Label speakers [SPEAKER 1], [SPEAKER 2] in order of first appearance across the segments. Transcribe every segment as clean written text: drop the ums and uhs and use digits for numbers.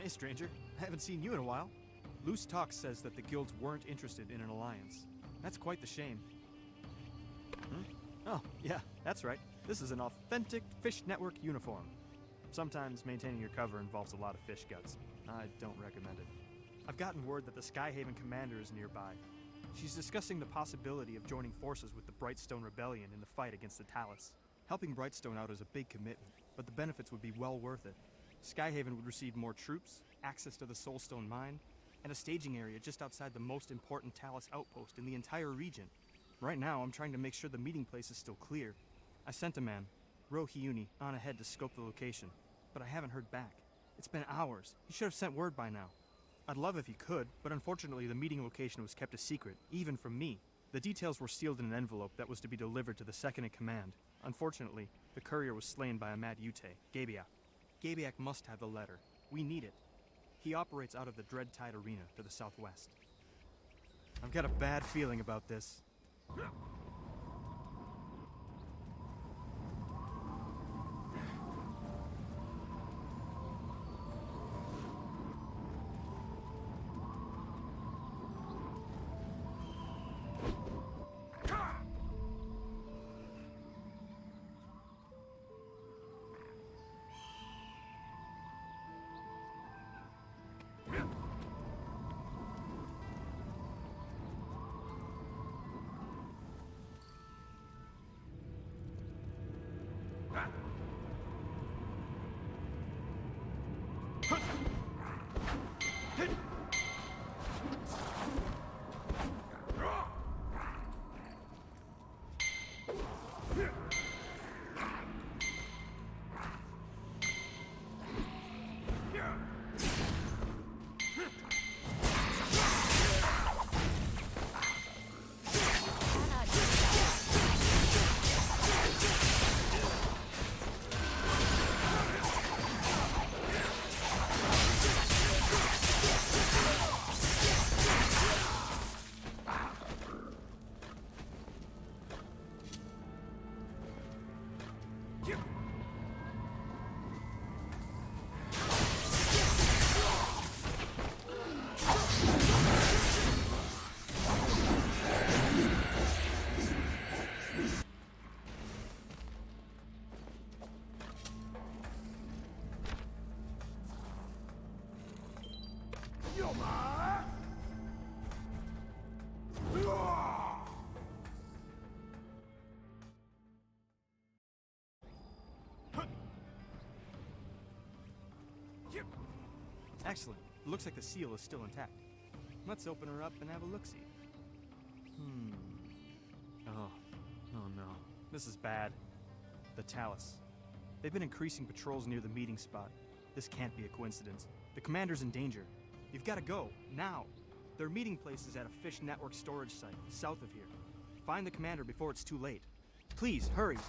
[SPEAKER 1] Hey, stranger. I haven't seen you in a while. Loose talk says that the guilds weren't interested in an alliance. That's quite the shame. Oh, yeah, that's right. This is an authentic Fish Network uniform. Sometimes maintaining your cover involves a lot of fish guts. I don't recommend it. I've gotten word that the Skyhaven commander is nearby. She's discussing the possibility of joining forces with the Brightstone Rebellion in the fight against the Talus. Helping Brightstone out is a big commitment, but the benefits would be well worth it. Skyhaven would receive more troops, access to the Soulstone mine, and a staging area just outside the most important Talus outpost in the entire region. Right now, I'm trying to make sure the meeting place is still clear. I sent a man, Rohyuni, on ahead to scope the location, but I haven't heard back. It's been hours. He should have sent word by now. I'd love if he could, but unfortunately the meeting location was kept a secret, even from me. The details were sealed in an envelope that was to be delivered to the second-in-command. Unfortunately, the courier was slain by a mad Yute, Gabiak. Gabiak must have the letter. We need it. He operates out of the Dread Tide Arena to the southwest. I've got a bad feeling about this. Excellent. Looks like the seal is still intact. Let's open her up and have a look-see. Oh no. This is bad. The Talus. They've been increasing patrols near the meeting spot. This can't be a coincidence. The commander's in danger. You've got to go, now. Their meeting place is at a Fish Network storage site, south of here. Find the commander before it's too late. Please, hurry.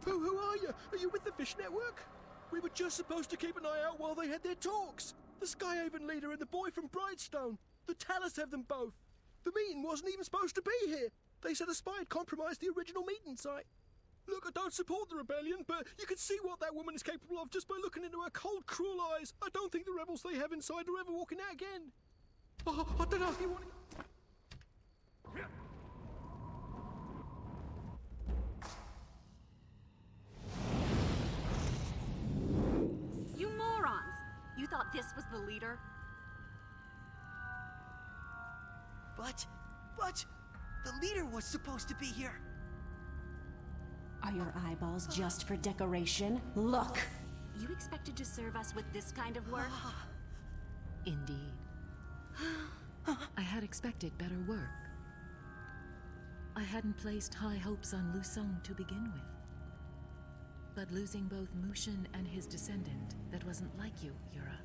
[SPEAKER 2] Who are you? Are you with the Fish Network? We were just supposed to keep an eye out while they had their talks. The Skyhaven leader and the boy from Brightstone. The Talus have them both. The meeting wasn't even supposed to be here. They said a spy had compromised the original meeting site. Look, I don't support the rebellion, but you can see what that woman is capable of just by looking into her cold, cruel eyes. I don't think the rebels they have inside are ever walking out again. Oh, I don't know if you want to...
[SPEAKER 3] this was the leader?
[SPEAKER 2] But, the leader was supposed to be here.
[SPEAKER 4] Are your eyeballs just for decoration? Look!
[SPEAKER 3] You expected to serve us with this kind of work?
[SPEAKER 5] Indeed. I had expected better work. I hadn't placed high hopes on Lusong to begin with. But losing both Mushin and his descendant, that wasn't like you, Yura.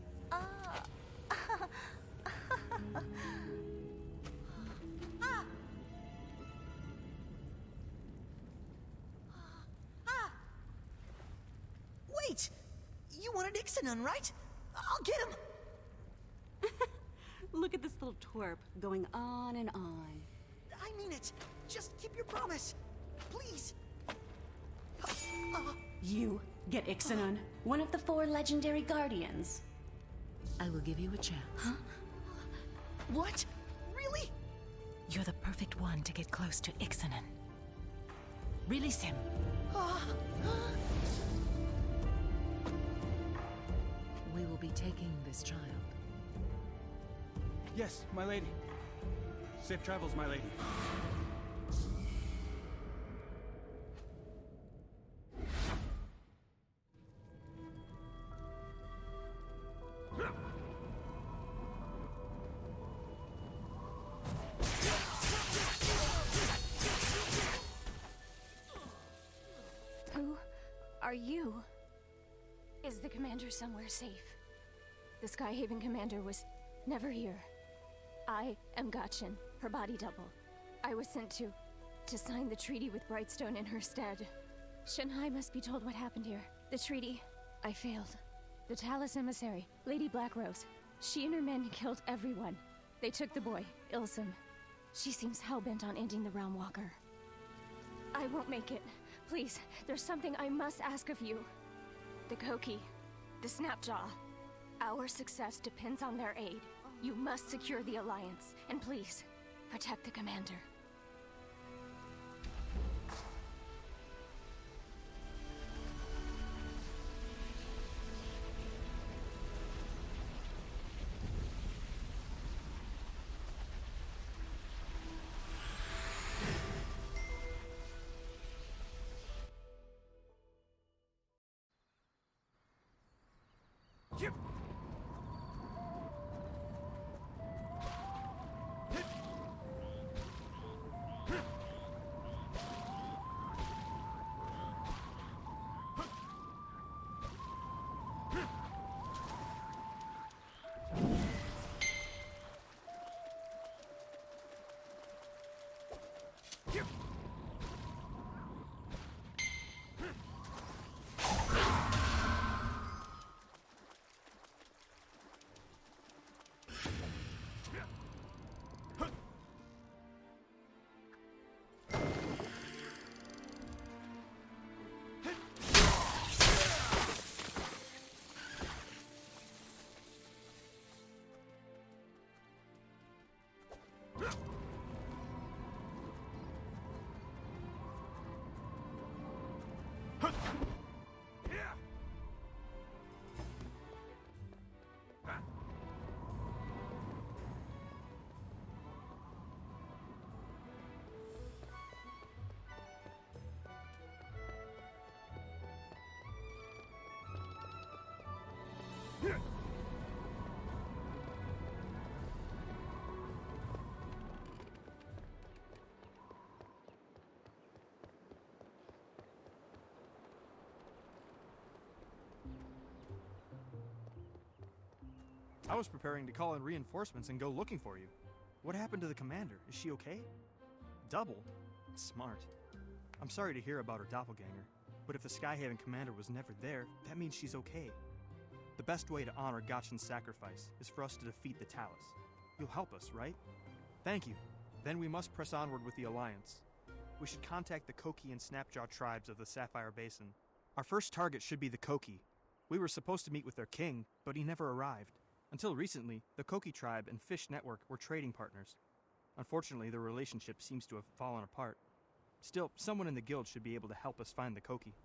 [SPEAKER 2] Wait! You wanted Ixanon, right? I'll get him!
[SPEAKER 4] Look at this little twerp going on and on.
[SPEAKER 2] I mean it. Just keep your promise. Please.
[SPEAKER 4] You get Ixanon, one of the 4 legendary guardians.
[SPEAKER 5] I will give you a chance.
[SPEAKER 4] Huh?
[SPEAKER 2] What? Really?
[SPEAKER 5] You're the perfect one to get close to Ixanon. Release him. We will be taking this child.
[SPEAKER 1] Yes, my lady. Safe travels, my lady.
[SPEAKER 3] Who are you? Is the commander somewhere safe? The Skyhaven commander was never here. I am Gotchin, her body double. I was sent to sign the treaty with Brightstone in her stead. Shanghai must be told what happened here. The treaty, I failed. The Talus emissary, Lady Blackrose, she and her men killed everyone. They took the boy, Ilsum. She seems hell-bent on ending the Realm Walker. I won't make it. Please, there's something I must ask of you. The Koki, the Snapjaw. Our success depends on their aid. You must secure the Alliance, and please, protect the commander.
[SPEAKER 1] I was preparing to call in reinforcements and go looking for you. What happened to the commander? Is she okay? Double? Smart. I'm sorry to hear about her doppelganger, but if the Skyhaven commander was never there, that means she's okay. The best way to honor Gotchin's sacrifice is for us to defeat the Talus. You'll help us, right? Thank you. Then we must press onward with the Alliance. We should contact the Koki and Snapjaw tribes of the Sapphire Basin. Our first target should be the Koki. We were supposed to meet with their king, but he never arrived. Until recently, the Koki tribe and Fish Network were trading partners. Unfortunately, their relationship seems to have fallen apart. Still, someone in the guild should be able to help us find the Koki.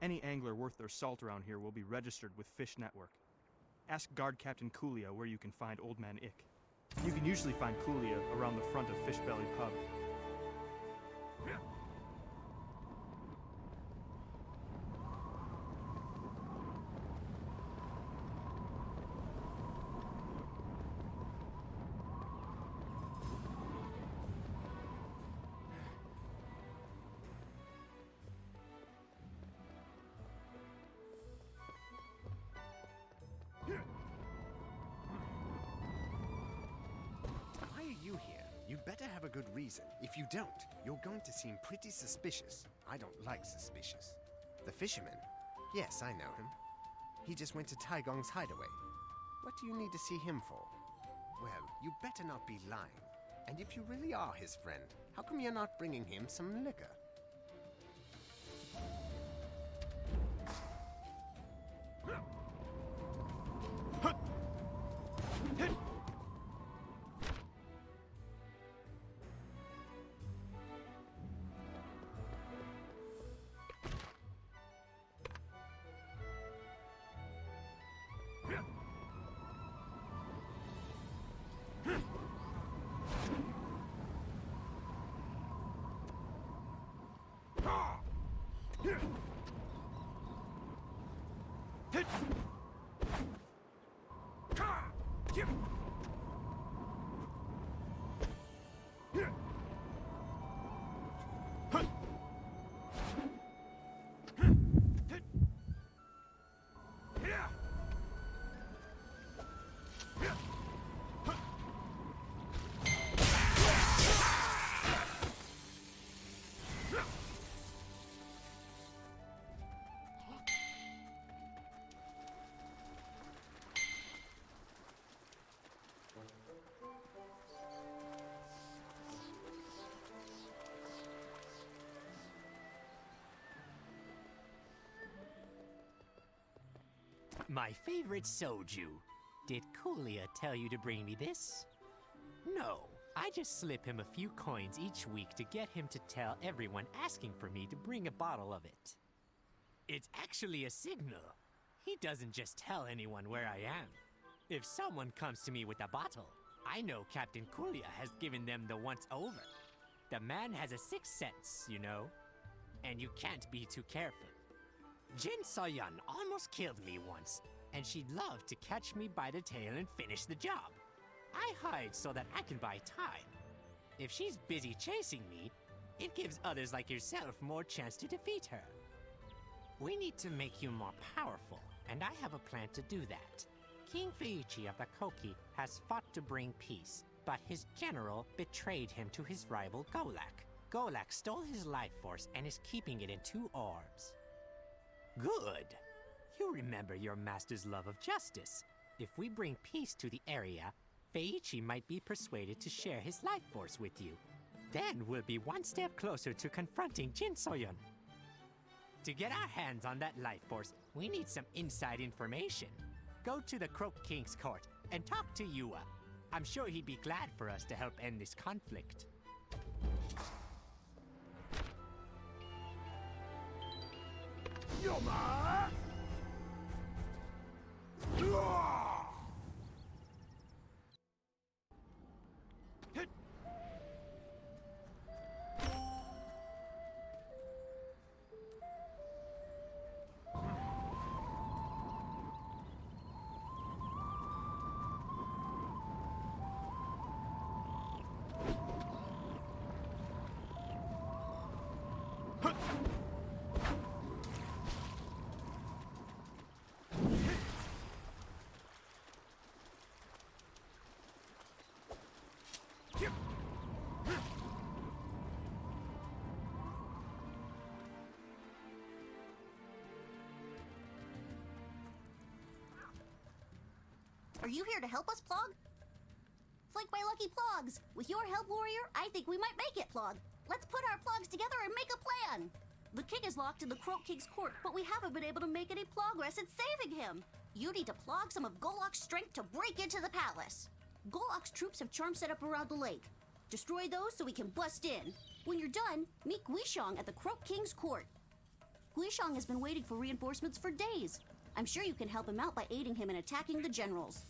[SPEAKER 1] Any angler worth their salt around here will be registered with Fish Network. Ask Guard Captain Kulia where you can find Old Man Ick. You can usually find Kulia around the front of Fish Belly Pub.
[SPEAKER 6] Why are you here? You'd better have a good reason. If you don't, you're going to seem pretty suspicious. I don't like suspicious. The fisherman? Yes, I know him. He just went to Taigong's hideaway. What do you need to see him for? Well, you better not be lying. And if you really are his friend, how come you're not bringing him some liquor?
[SPEAKER 7] My favorite soju. Did Kulia tell you to bring me this? No, I just slip him a few coins each week to get him to tell everyone asking for me to bring a bottle of it. It's actually a signal. He doesn't just tell anyone where I am. If someone comes to me with a bottle, I know Captain Kulia has given them the once over. The man has a sixth sense, you know, and you can't be too careful. Jinsoyun almost killed me once, and she'd love to catch me by the tail and finish the job. I hide so that I can buy time. If she's busy chasing me, it gives others like yourself more chance to defeat her. We need to make you more powerful, and I have a plan to do that. King Feiichi of the Koki has fought to bring peace, but his general betrayed him to his rival Golak. Golak stole his life force and is keeping it in 2 orbs. Good. You remember your master's love of justice. If we bring peace to the area, Feiichi might be persuaded to share his life force with you. Then we'll be one step closer to confronting Jinsoyun. To get our hands on that life force, we need some inside information. Go to the Croak King's court and talk to Yua. I'm sure he'd be glad for us to help end this conflict.
[SPEAKER 2] Yoma!
[SPEAKER 8] Are you here to help us, Plog? Flank my lucky Plogs! With your help, warrior, I think we might make it, Plog. Let's put our Plogs together and make a plan! The king is locked in the Croak King's court, but we haven't been able to make any progress in saving him. You need to plog some of Golok's strength to break into the palace. Golok's troops have charms set up around the lake. Destroy those so we can bust in. When you're done, meet Guishong at the Croak King's court. Guishang has been waiting for reinforcements for days. I'm sure you can help him out by aiding him in attacking the generals.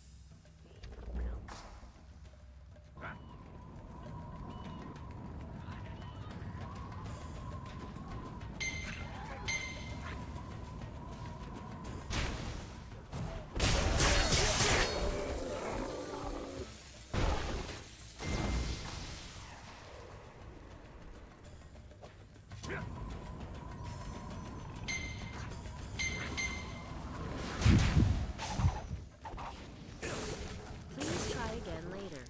[SPEAKER 9] Please try again later.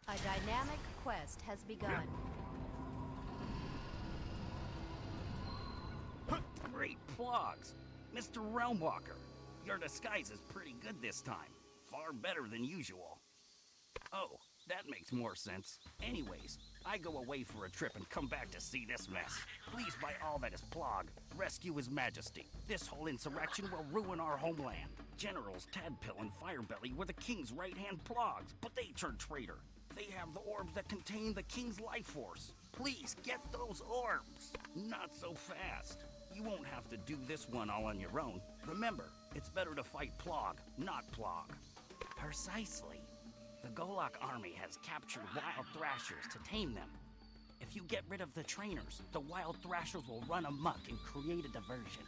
[SPEAKER 9] A dynamic quest has begun.
[SPEAKER 10] Great Plogs! Mr. Realmwalker, your disguise is pretty good this time. Far better than usual. Oh, that makes more sense. Anyways, I go away for a trip and come back to see this mess. Please, by all that is Plog, rescue His Majesty. This whole insurrection will ruin our homeland. Generals Tadpole and Firebelly were the king's right-hand Plogs, but they turned traitor. They have the orbs that contain the king's life force. Please, get those orbs. Not so fast. You won't have to do this one all on your own. Remember, it's better to fight Plog, not Plog. Precisely. The Golok army has captured wild thrashers to tame them. If you get rid of the trainers, the wild thrashers will run amok and create a diversion.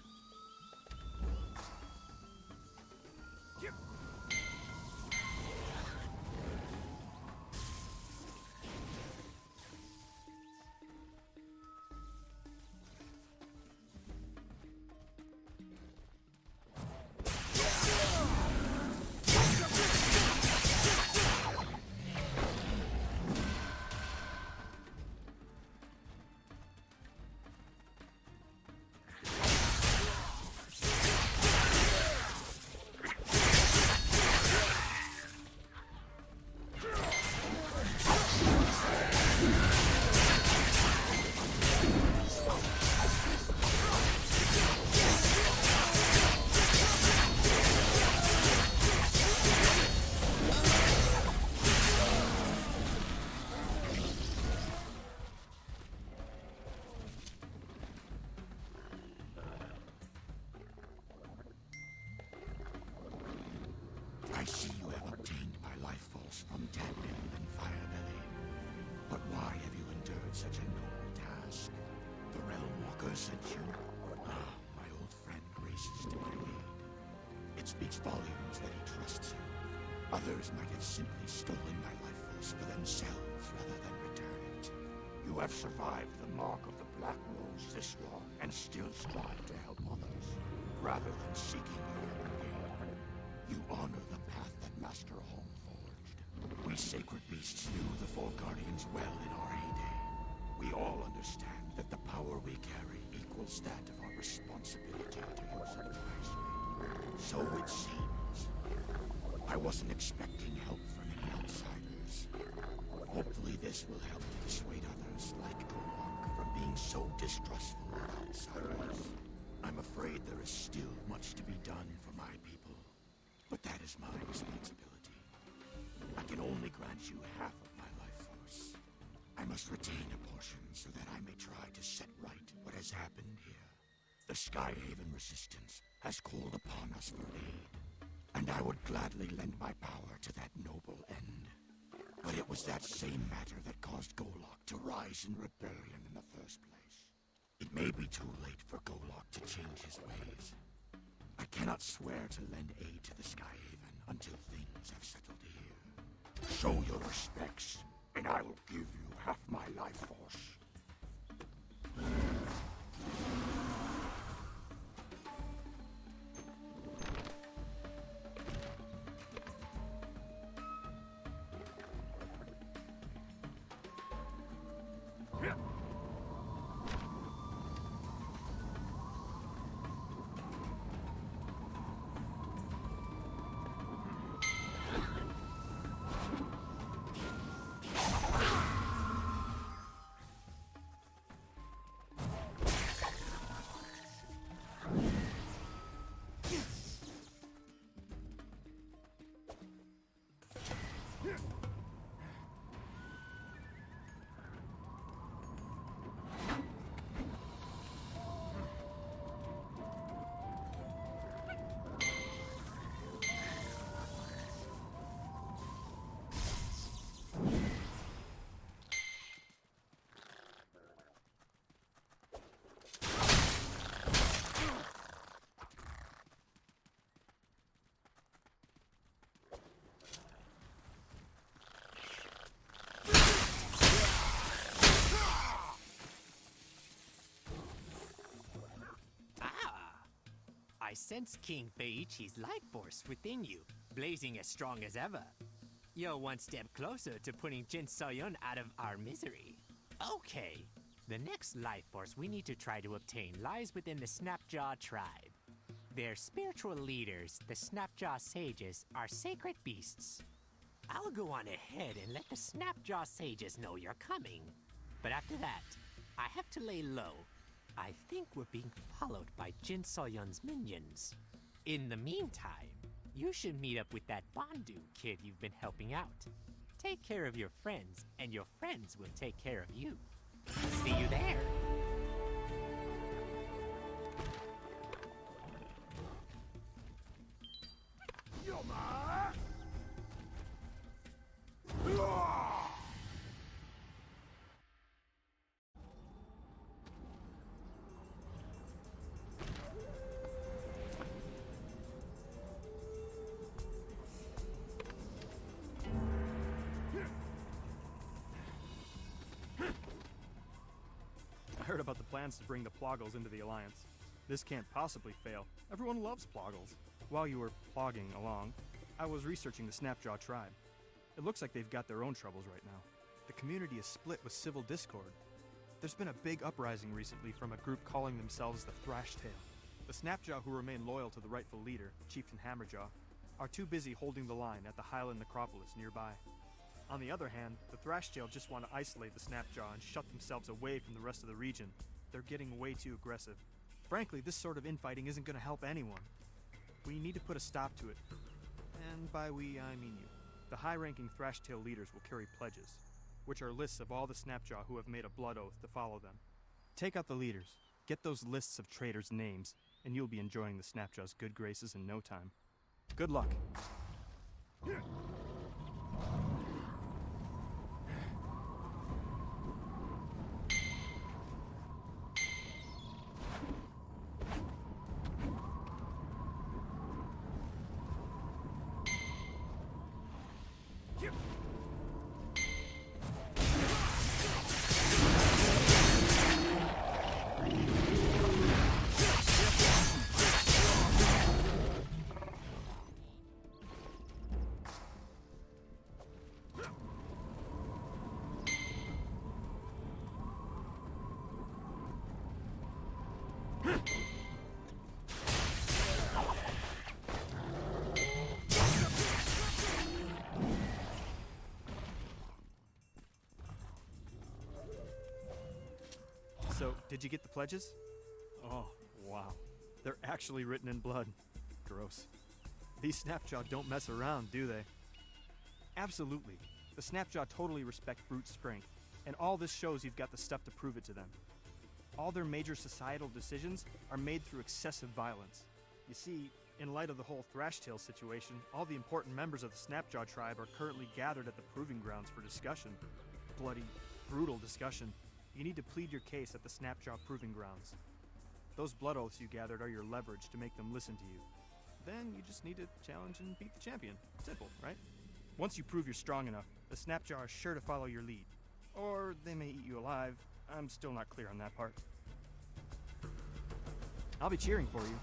[SPEAKER 11] I see you have obtained my life force from Tadpole and Firebelly. But why have you endured such a noble task? The Realm Walker sent you? Ah, my old friend races to my aid. It speaks volumes that he trusts you. Others might have simply stolen my life force for themselves rather than return it. You have survived the mark of the Black Rose this long and still strive to help others, rather than seeking your own gain. You honor the path that Master Hong forged. We sacred beasts knew the Four Guardians well in our heyday. We all understand that the power we carry equals that of our responsibility to use it wisely. So it seems. I wasn't expecting help from any outsiders. Hopefully this will help to dissuade others like Golok from being so distrustful of outsiders. I'm afraid there is still much to be done for my people, but that is my responsibility. I can only grant you half of my life force. I must retain a portion so that I may try to set right what has happened here. The Skyhaven resistance has called upon us for aid, and I would gladly lend my power to that noble end. But it was that same matter that caused Golok to rise in rebellion in the first place. It may be too late for Golok to change his ways. I cannot swear to lend aid to the Skyhaven until things have settled here. Show your respects, and I will give you half my life force.
[SPEAKER 7] I sense King Feiichi's life force within you, blazing as strong as ever. You're one step closer to putting Jinsoyun out of our misery. Okay, the next life force we need to try to obtain lies within the Snapjaw tribe. Their spiritual leaders, the Snapjaw sages, are sacred beasts. I'll go on ahead and let the Snapjaw sages know you're coming. But after that, I have to lay low. I think we're being followed by Jinsoyun's minions. In the meantime, you should meet up with that Bondu kid you've been helping out. Take care of your friends, and your friends will take care of you. See you there!
[SPEAKER 1] I heard about the plans to bring the Ploggles into the Alliance. This can't possibly fail. Everyone loves Ploggles. While you were plogging along, I was researching the Snapjaw tribe. It looks like they've got their own troubles right now. The community is split with civil discord. There's been a big uprising recently from a group calling themselves the Thrashtail. The Snapjaw who remain loyal to the rightful leader, Chieftain Hammerjaw, are too busy holding the line at the Highland Necropolis nearby. On the other hand, the Thrashtail just want to isolate the Snapjaw and shut themselves away from the rest of the region. They're getting way too aggressive. Frankly, this sort of infighting isn't going to help anyone. We need to put a stop to it. And by we, I mean you. The high-ranking Thrashtail leaders will carry pledges, which are lists of all the Snapjaw who have made a blood oath to follow them. Take out the leaders, get those lists of traitors' names, and you'll be enjoying the Snapjaw's good graces in no time. Good luck. So, did you get the pledges? Oh, wow. They're actually written in blood. Gross. These Snapjaw don't mess around, do they? Absolutely. The Snapjaw totally respect brute strength, and all this shows you've got the stuff to prove it to them. All their major societal decisions are made through excessive violence. You see, in light of the whole Thrashtail situation, all the important members of the Snapjaw tribe are currently gathered at the Proving Grounds for discussion. Bloody, brutal discussion. You need to plead your case at the Snapjaw Proving Grounds. Those blood oaths you gathered are your leverage to make them listen to you. Then you just need to challenge and beat the champion. Simple, right? Once you prove you're strong enough, the Snapjaw are sure to follow your lead. Or they may eat you alive. I'm still not clear on that part. I'll be cheering for you.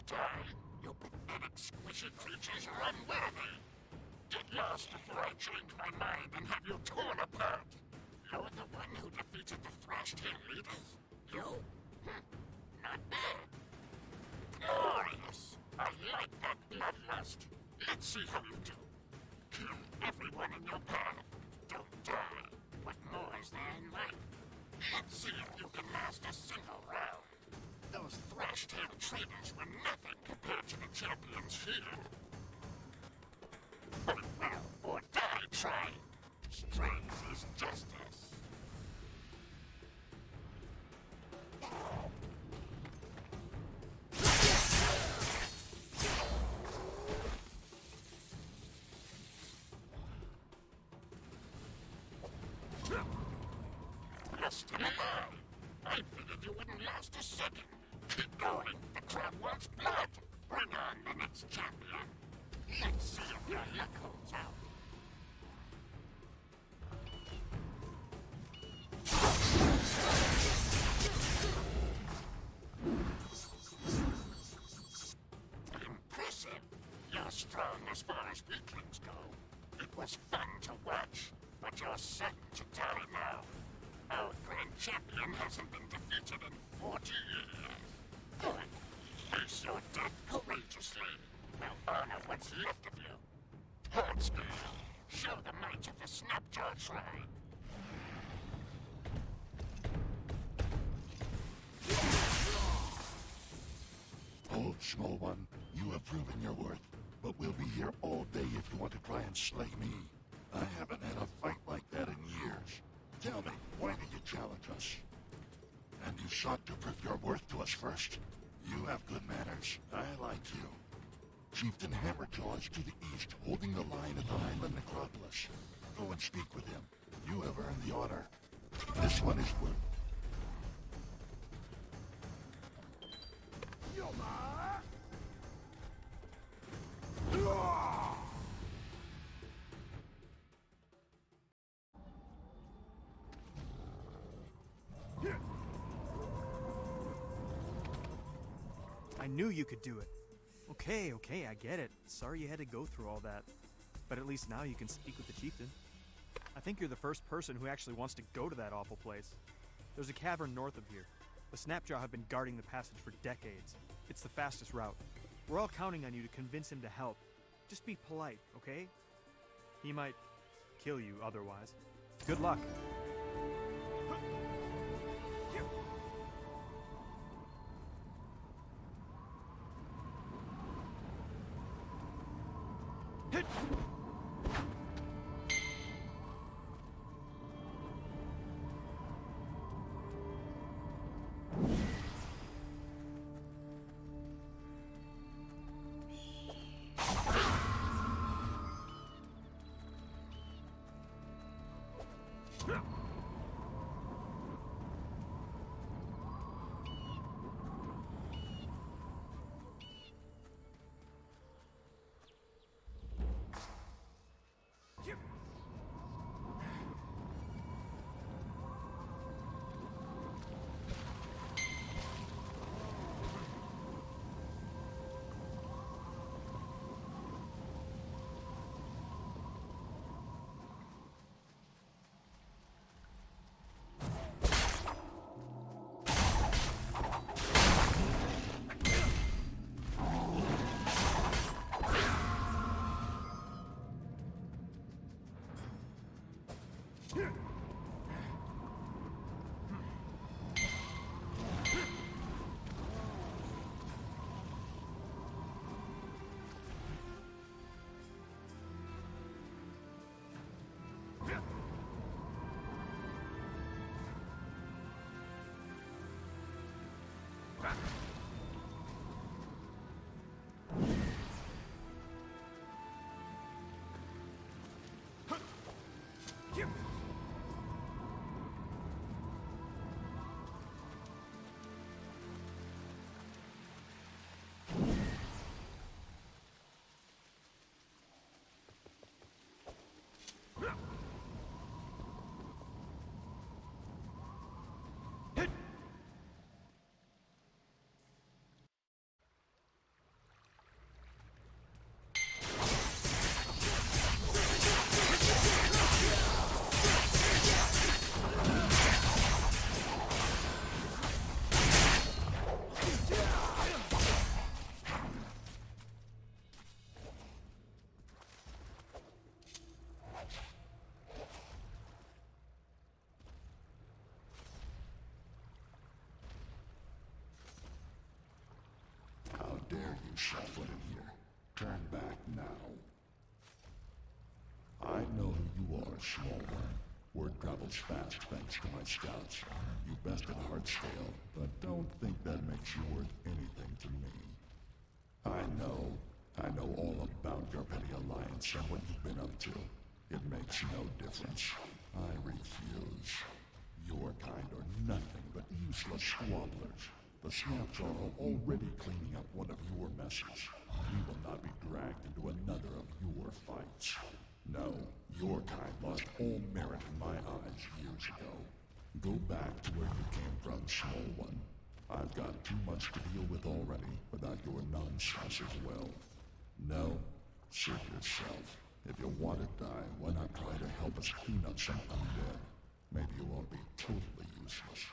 [SPEAKER 11] die. You pathetic, squishy creatures are unworthy. Get lost before I change my mind and have you torn apart. You're the one who defeated the Thrashtail leaders? You? Not bad. Glorious. I like that bloodlust. Let's see how you do. Kill everyone in your path. Don't die. What more is there in life? Let's see if you can last a single round. Those Thrashtail traitors were nothing compared to the champions here. Fight well or die trying. Strength is justice. You're still alive. I figured you wouldn't last a second. Keep going. The crowd wants blood. Bring on the next champion. Let's see if your luck holds out. Impressive. You're strong as far as weaklings go. It was fun to watch, but you're certain to die now. Our grand champion hasn't been defeated in 40 years. Good. Face your death courageously. We'll honor what's left of you. Horns girl, show the might of the Snapjaw tribe. Hold, small one. You have proven your worth, but we'll be here all day if you want to try and slay me. I haven't had a fight like that in years. Tell me, why did you challenge us? And you sought to prove your worth to us first? You have good manners. I like you. Chieftain Hammerjaw is to the east, holding the line at the Highland Necropolis. Go and speak with him. You have earned the honor. This one is worth.
[SPEAKER 1] I knew you could do it. Okay, I get it. Sorry you had to go through all that. But at least now you can speak with the chieftain. I think you're the first person who actually wants to go to that awful place. There's a cavern north of here. The Snapjaw have been guarding the passage for decades. It's the fastest route. We're all counting on you to convince him to help. Just be polite, okay? He might kill you otherwise. Good luck.
[SPEAKER 11] know who you are, small one. Word travels fast thanks to my scouts. You bested Heartscale, but don't think that makes you worth anything to me. I know all about your petty alliance and what you've been up to. It makes no difference. I refuse. Your kind are nothing but useless squabblers. The Snapjaw are already cleaning up one of your messes. We will not be dragged into another of your fights. No, your kind lost all merit in my eyes years ago. Go back to where you came from, small one. I've got too much to deal with already without your nonsense as well. No, suit yourself. If you want to die, why not try to help us clean up some undead? Maybe you won't be totally useless.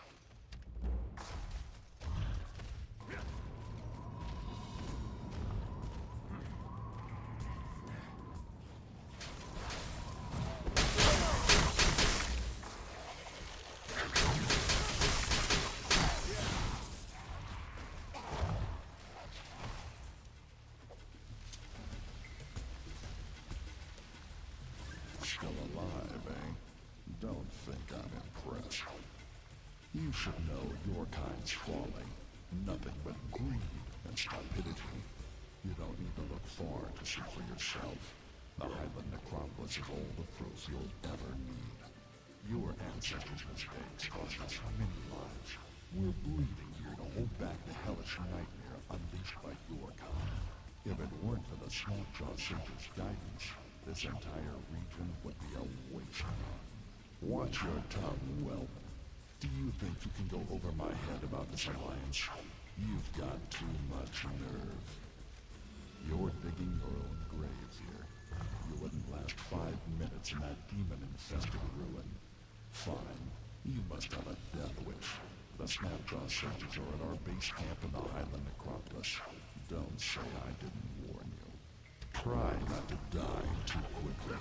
[SPEAKER 11] Still alive, eh? Don't think I'm impressed. You should know your kind's falling. Nothing but greed and stupidity. You don't need to look far to see for yourself. The Highland Necropolis is all the proof you'll ever need. Your ancestors' mistakes cost us many lives. We're bleeding here to hold back the hellish nightmare unleashed by your kind. If it weren't for the Snapjaw Sage's guidance, this entire region would be a waste. Watch your tongue, whelp. Do you think you can go over my head about this alliance? You've got too much nerve. You're digging your own grave here. You wouldn't last 5 minutes in that demon-infested ruin. Fine. You must have a death wish. The Snapjaw Sages are at our base camp in the Highland Necropolis. Don't say I didn't warn you. Try not to die too quickly.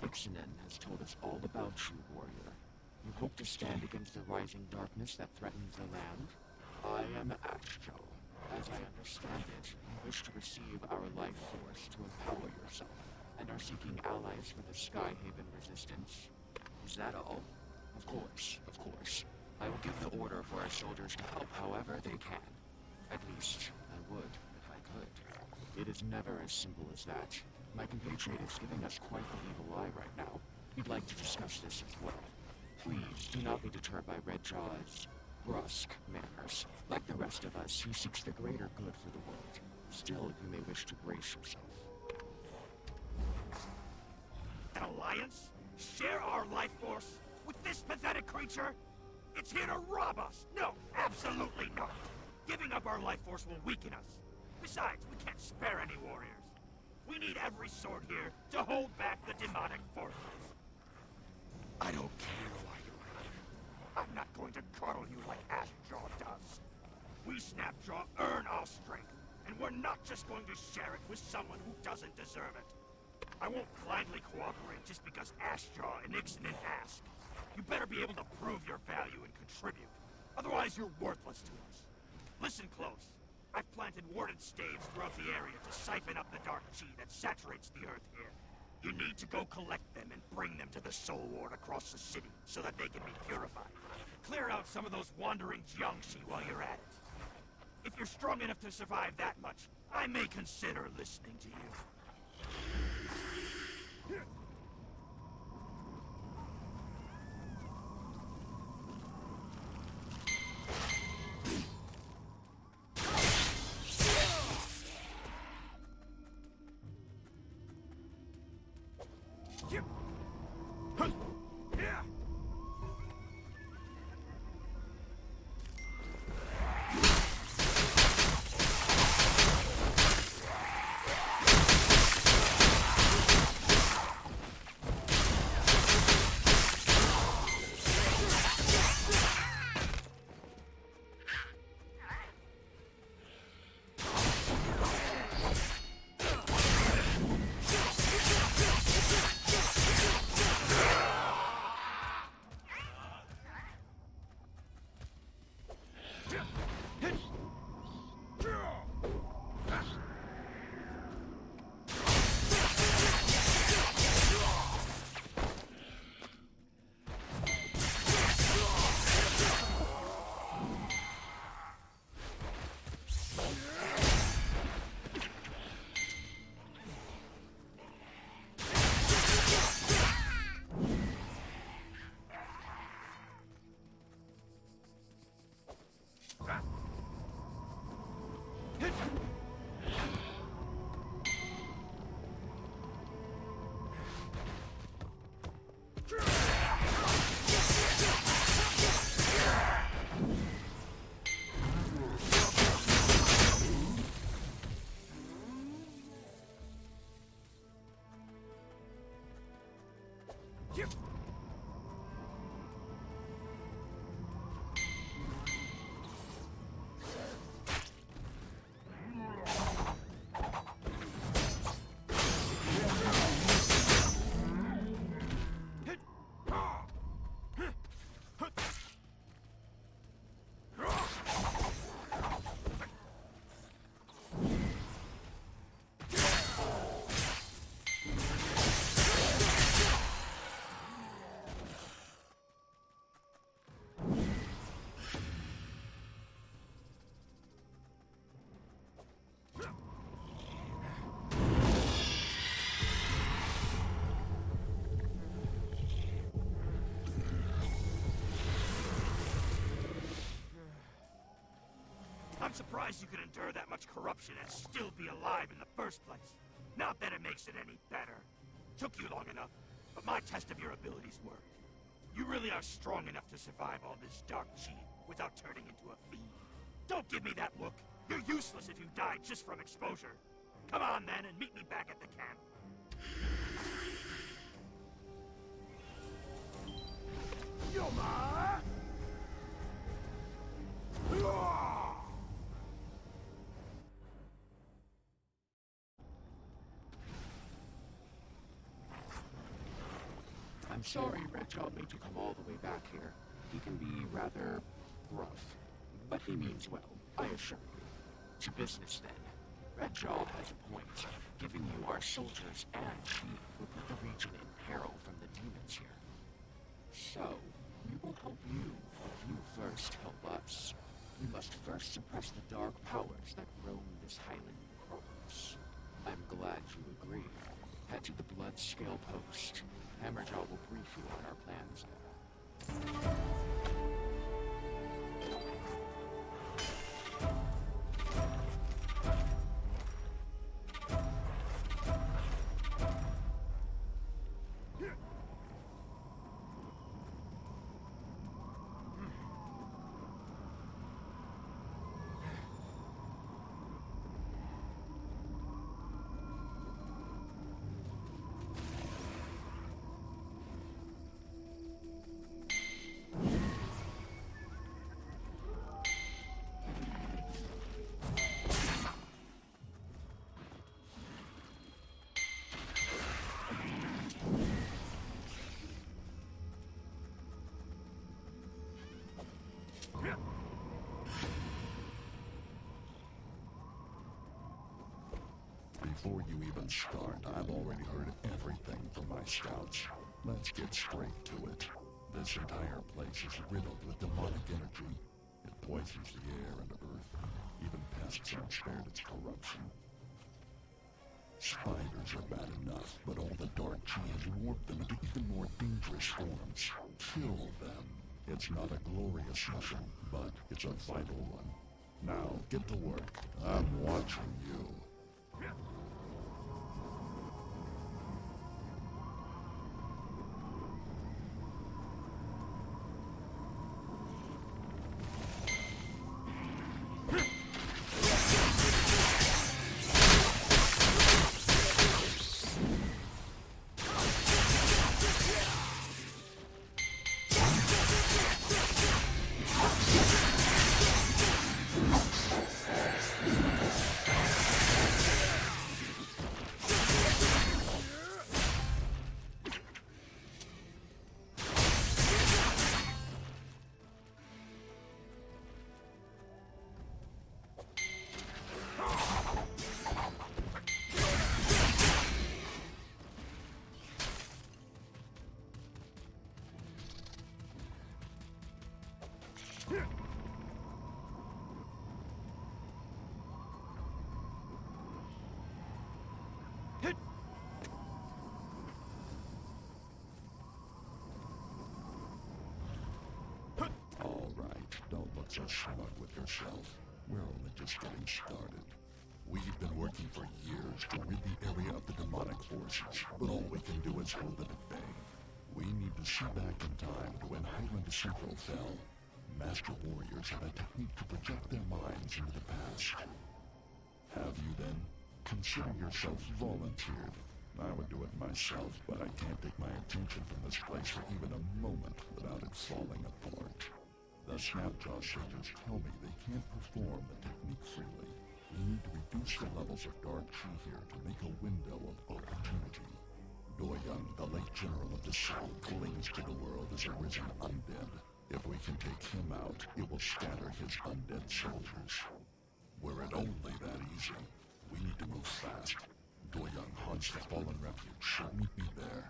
[SPEAKER 12] Ixanan has told us all about you, warrior. You hope to stand against the rising darkness that threatens the land? I am Ashjo. As I understand it, you wish to receive our life force to empower yourself, and are seeking allies for the Skyhaven resistance. Is that all? Of course, of course. I will give the order for our soldiers to help however they can. At least, I would, if I could. It is never as simple as that. My compatriot is giving us quite the evil eye right now. We'd like to discuss this as well. Please, do not be deterred by Redjaw's brusque manners. Like the rest of us, he seeks the greater good for the world. Still, you may wish to brace yourself.
[SPEAKER 10] An alliance? Share our life force with this pathetic creature? It's here to rob us! No, absolutely not! Giving up our life force will weaken us. Besides, we can't spare any warriors. We need every sword here to hold back the demonic forces. I don't care why you're here. I'm not going to coddle you like Ashjaw does. We Snapjaw earn our strength, and we're not just going to share it with someone who doesn't deserve it. I won't blindly cooperate just because Ashjaw and Ixanan ask. You better be able to prove your value and contribute. Otherwise, you're worthless to us. Listen close. I've planted warded staves throughout the area to siphon up the dark chi that saturates the earth here. You need to go collect them and bring them to the Soul Ward across the city so that they can be purified. Clear out some of those wandering Jiangshi while you're at it. If you're strong enough to survive that much, I may consider listening to you.
[SPEAKER 11] I'm surprised you could endure that much corruption and still be alive in the first place. Not that it makes it any better. Took you long enough, but my test of your abilities worked. You really are strong enough to survive all this dark chi without turning into a fiend. Don't give me that look. You're useless if you die just from exposure. Come on then and meet me back at the camp. Yoma!
[SPEAKER 12] I'm sorry Redjaw made you come all the way back here. He can be rather rough, but he means well, I assure you. To business then. Redjaw has a point. Giving you our soldiers and chief will put the region in peril from the demons here. So, we will help you if you first help us. We must first suppress the dark powers that roam this Highland Necropolis. I'm glad you agree. Head to the Blood Scale Post. Hammerjaw will brief you on our plans there.
[SPEAKER 11] Before you even start, I've already heard everything from my scouts. Let's get straight to it. This entire place is riddled with demonic energy. It poisons the air and earth. Even pests aren't spared its corruption. Spiders are bad enough, but all the dark chi has warped them into even more dangerous forms. Kill them. It's not a glorious mission, but it's a vital one. Now, get to work. I'm watching you. So smug with yourself. We're only just getting started. We've been working for years to rid the area of the demonic forces, but all we can do is hold it at bay. We need to see back in time to when Highland Central fell. Master warriors have a technique to project their minds into the past. Have you then? Consider yourself volunteered. I would do it myself, but I can't take my attention from this place for even a moment without it falling apart. The Snapjaw soldiers tell me they can't perform the technique freely. We need to reduce the levels of dark chi here to make a window of opportunity. Doyoung, the late general of the Soul clings to the world as a risen undead. If we can take him out, it will scatter his undead soldiers. Were it only that easy. We need to move fast. Doyoung haunts the fallen refuge, so meet me there.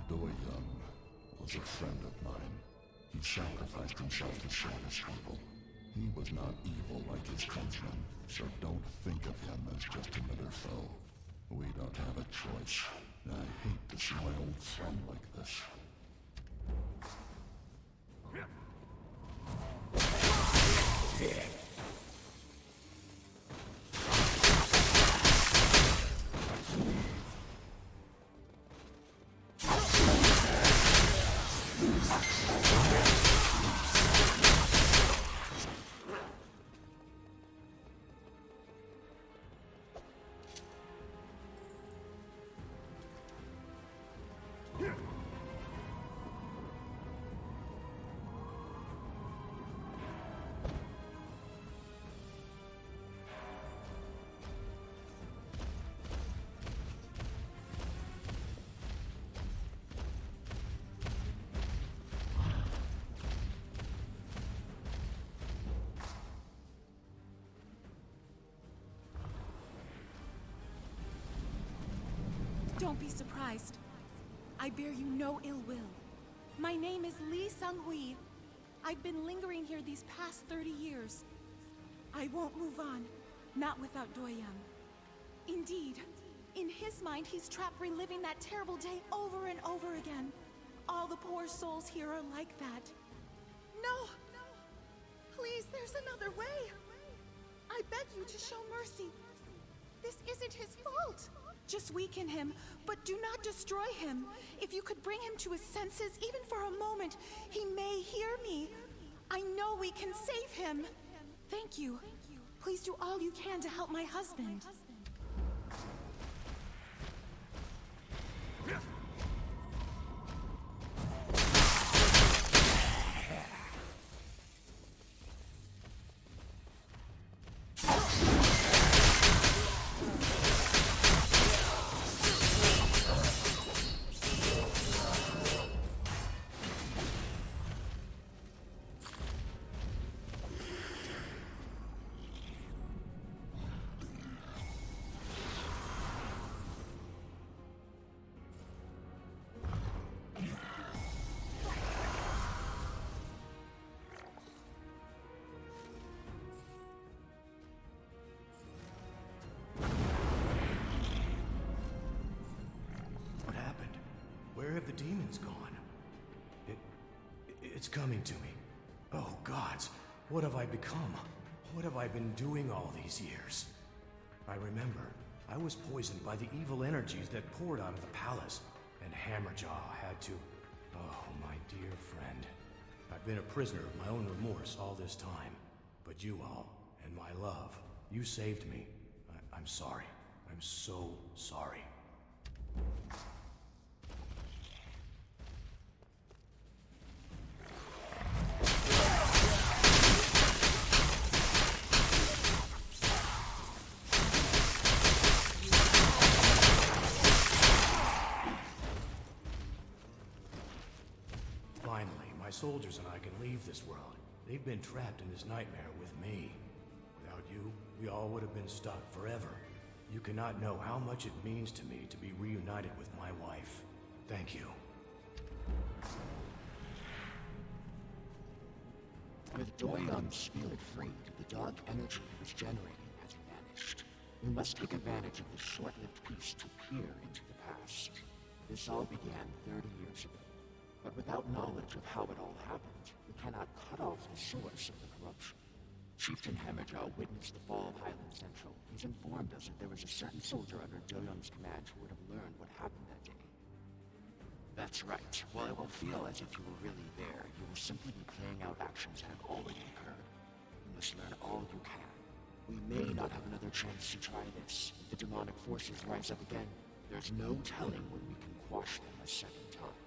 [SPEAKER 11] Doyoung was a friend of mine. He sacrificed himself to save his people. He was not evil like his kinsmen, so don't think of him as just another foe. We don't have a choice. I hate to see my old friend like this.
[SPEAKER 13] Don't be surprised. I bear you no ill will. My name is Lee Sung-hui. I've been lingering here these past 30 years. I won't move on, not without Doyoung. Indeed, in his mind, he's trapped reliving that terrible day over and over again. All the poor souls here are like that. No! Please, there's another way. I beg you to show mercy. This isn't his fault. Just weaken him, but do not destroy him. If you could bring him to his senses, even for a moment, he may hear me. I know we can save him. Thank you. Please do all you can to help my husband.
[SPEAKER 14] Where have the demons gone? It's coming to me. Oh, gods, what have I become? What have I been doing all these years? I remember, I was poisoned by the evil energies that poured out of the palace, and Hammerjaw had to... Oh, my dear friend. I've been a prisoner of my own remorse all this time. But you all, and my love, you saved me. I'm sorry. I'm so sorry. My soldiers and I can leave this world. They've been trapped in this nightmare with me. Without you, we all would have been stuck forever. You cannot know how much it means to me to be reunited with my wife. Thank you.
[SPEAKER 12] With Doyon's spirit freed, the dark energy it was generating has vanished. We must take advantage of this short-lived peace to peer into the past. This all began 30 years ago. But without knowledge of how it all happened, we cannot cut off the source of the corruption. Chieftain Hammerjaw witnessed the fall of Highland Central. He's informed us that there was a certain soldier under Doyon's command who would have learned what happened that day. That's right. While it will feel as if you were really there, you will simply be playing out actions that have already occurred. You must learn all you can. We may not have another chance to try this. If the demonic forces rise up again, there's no telling when we can quash them a second time.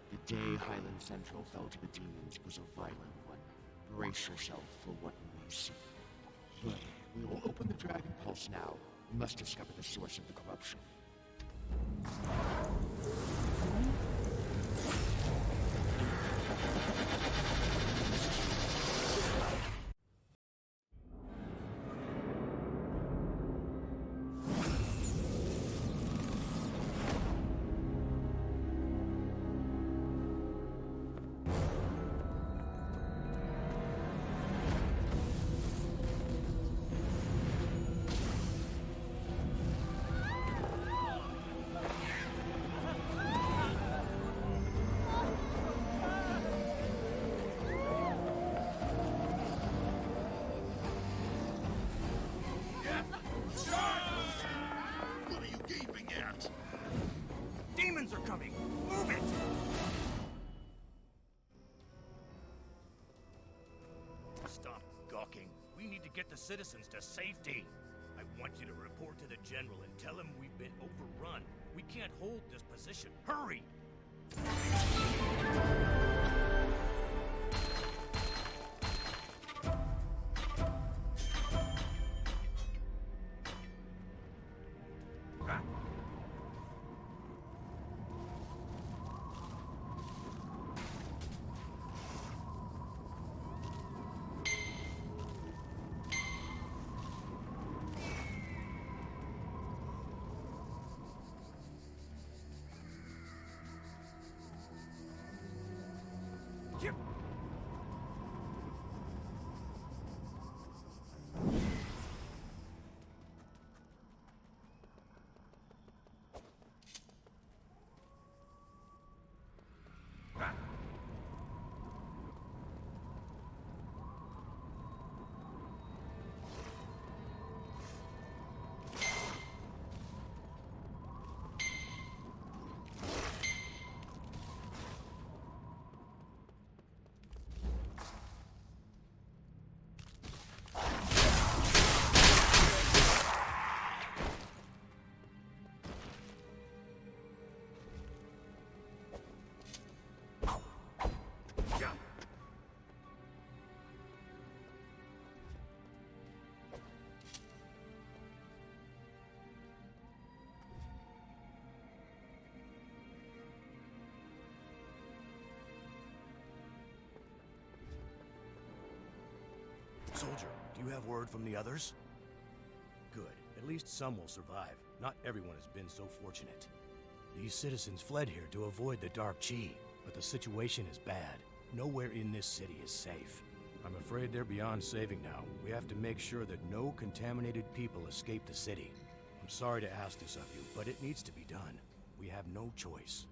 [SPEAKER 12] The day Highland Central fell to the demons was a violent one. Brace yourself for what you may see. But we will open the Dragon Pulse now. We must discover the source of the corruption.
[SPEAKER 10] Demons are coming! Move it!
[SPEAKER 15] Stop gawking. We need to get the citizens to safety. I want you to report to the general and tell him we've been overrun. We can't hold this position. Hurry!
[SPEAKER 14] Soldier, do you have word from the others? Good. At least some will survive. Not everyone has been so fortunate. These citizens fled here to avoid the Dark Chi, but the situation is bad. Nowhere in this city is safe. I'm afraid they're beyond saving now. We have to make sure that no contaminated people escape the city. I'm sorry to ask this of you, but it needs to be done. We have no choice.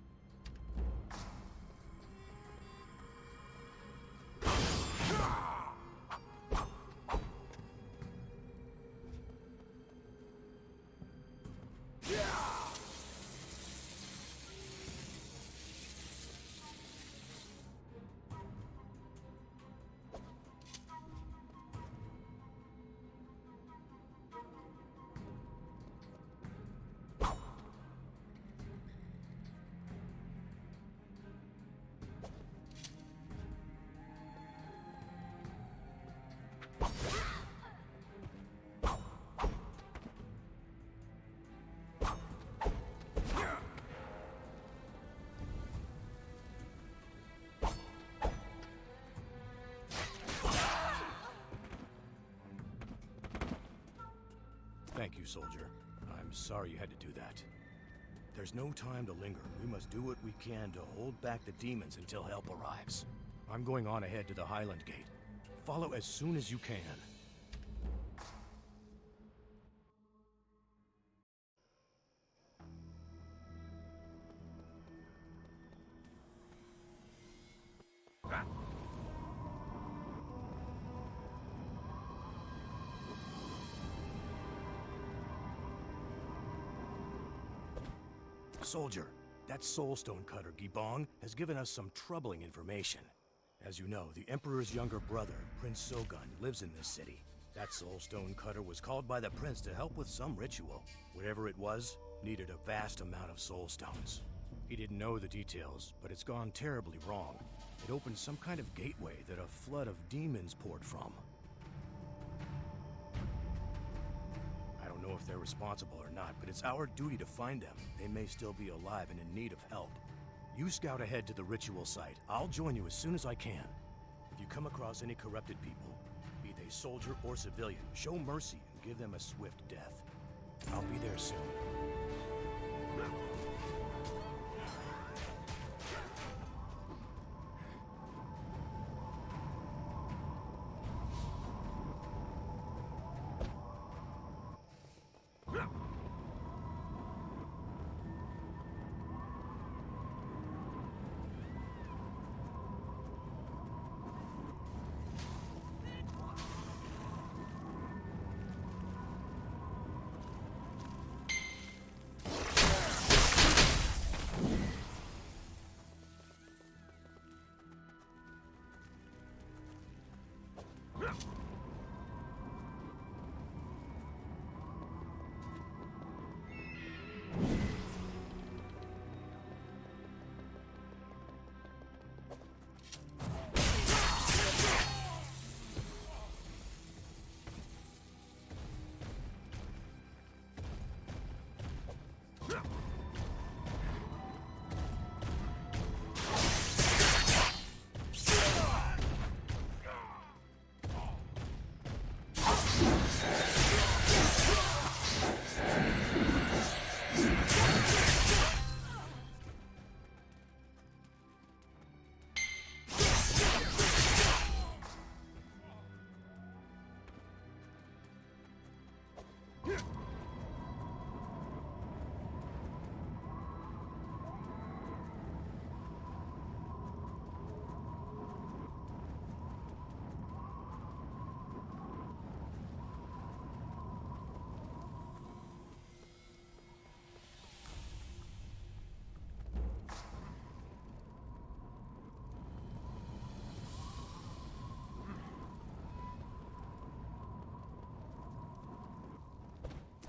[SPEAKER 14] Thank you, soldier. I'm sorry you had to do that. There's no time to linger. We must do what we can to hold back the demons until help arrives. I'm going on ahead to the Highland Gate. Follow as soon as you can. Soldier, that soulstone cutter, Gibong, has given us some troubling information. As you know, the Emperor's younger brother, Prince Sokyun, lives in this city. That soulstone cutter was called by the prince to help with some ritual. Whatever it was, needed a vast amount of soulstones. He didn't know the details, but it's gone terribly wrong. It opened some kind of gateway that a flood of demons poured from. I don't know if they're responsible or not, but it's our duty to find them. They may still be alive and in need of help. You scout ahead to the ritual site. I'll join you as soon as I can. If you come across any corrupted people, be they soldier or civilian, show mercy and give them a swift death. I'll be there soon.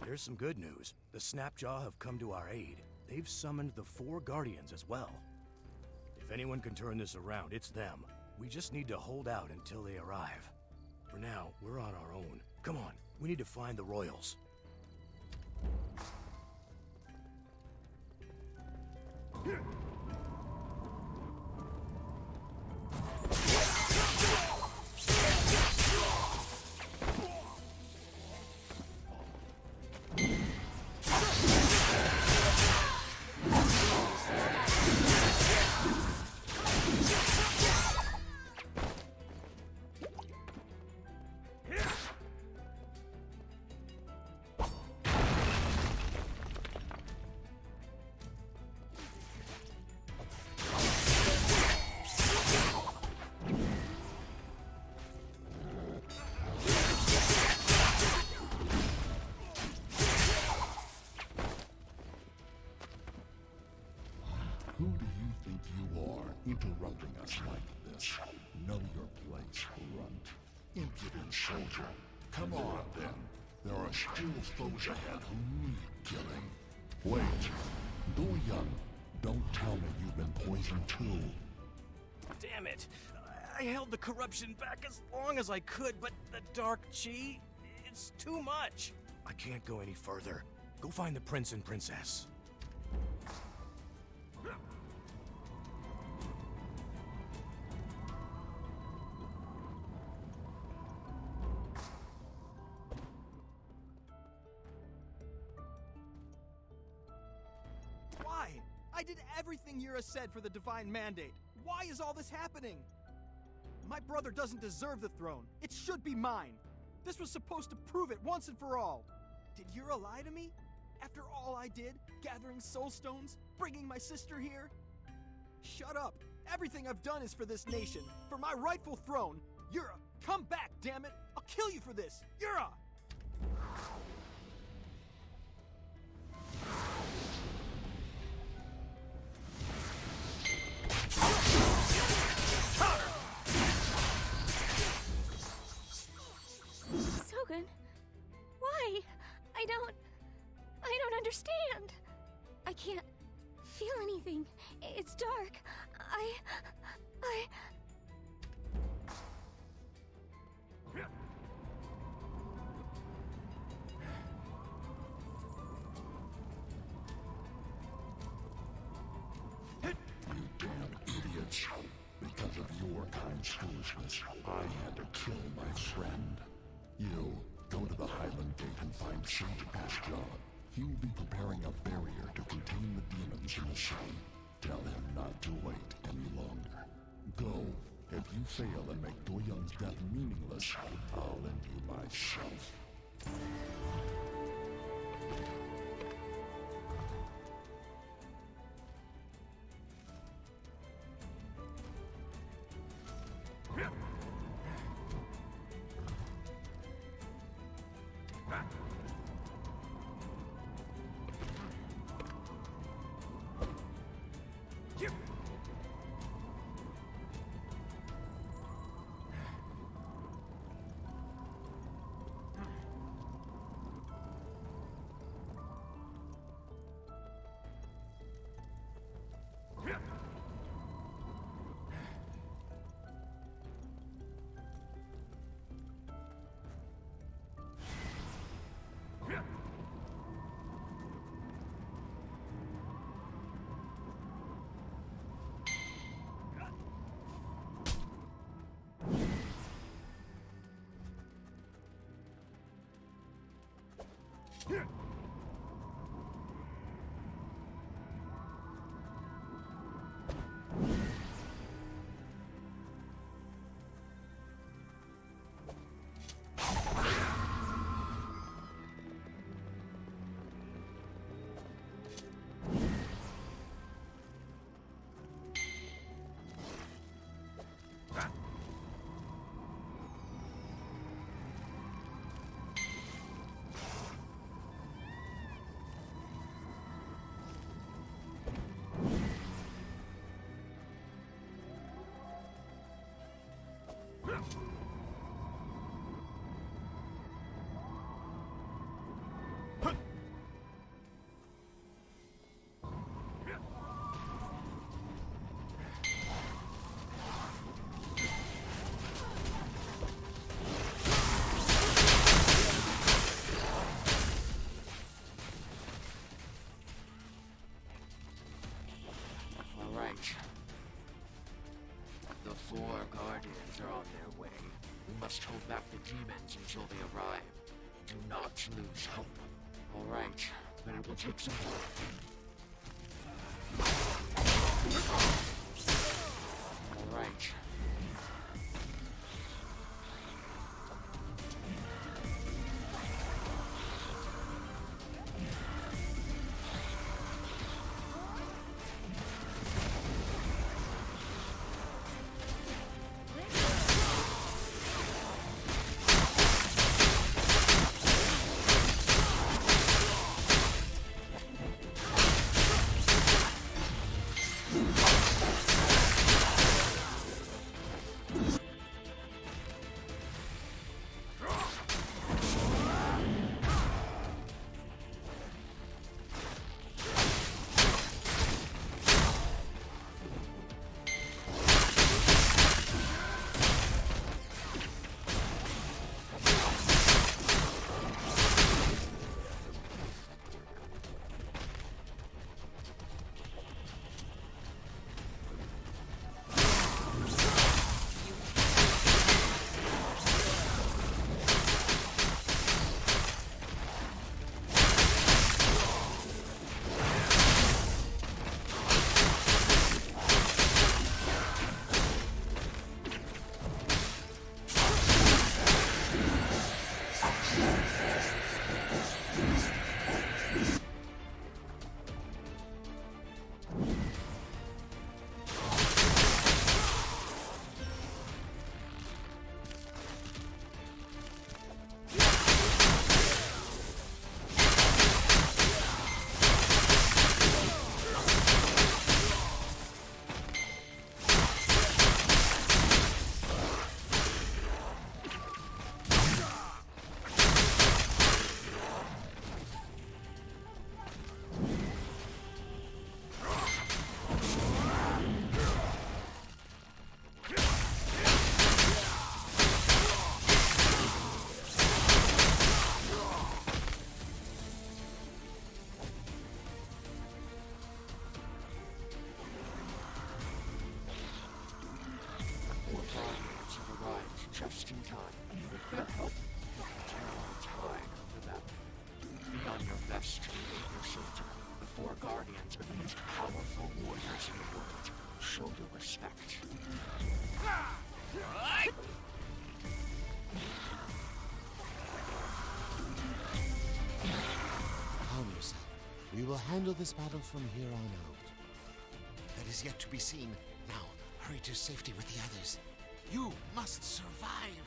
[SPEAKER 14] There's some good news. The Snapjaw have come to our aid. They've summoned the 4 Guardians as well. If anyone can turn this around, it's them. We just need to hold out until they arrive. For now, we're on our own. Come on, we need to find the Royals.
[SPEAKER 11] Who do you think you are, interrupting us like this? Know your place, runt. Impudent soldier. Come on, then. There are still foes ahead who need killing. Wait. Jinsoyun, don't tell me you've been poisoned too.
[SPEAKER 1] Damn it! I held the corruption back as long as I could, but the dark chi, it's too much.
[SPEAKER 14] I can't go any further. Go find the prince and princess.
[SPEAKER 1] Why? I did everything Yura said for the divine mandate. Why is all this happening? My brother doesn't deserve the throne. It should be mine. This was supposed to prove it once and for all. Did Yura lie to me? After all I did, gathering soul stones, bringing my sister here? Shut up. Everything I've done is for this nation, for my rightful throne. Yura, come back, damn it! I'll kill you for this! Yura!
[SPEAKER 3] Sokyun, why? I don't understand. I can't feel anything. It's dark.
[SPEAKER 11] You damn idiots. Because of your kind's foolishness, I had to kill my friend. You, go to the Highland Gate and find Snapjaw. He will be preparing a barrier to contain the demons in the city. Tell him not to wait any longer. Go. If you fail and make Doyoung's death meaningless, I'll end you myself.
[SPEAKER 12] The four guardians are on their way. We must hold back the demons until they arrive. Do not lose hope. Alright, but it will take some time. Alright. meantime, with their help, terrible tide over them. Be on your best behavior, soldier. The four guardians are the most powerful warriors in the world. Show your respect.
[SPEAKER 11] Calm yourself. We will handle this battle from here on out. That is yet to be seen. Now, hurry to safety with the others. You must survive!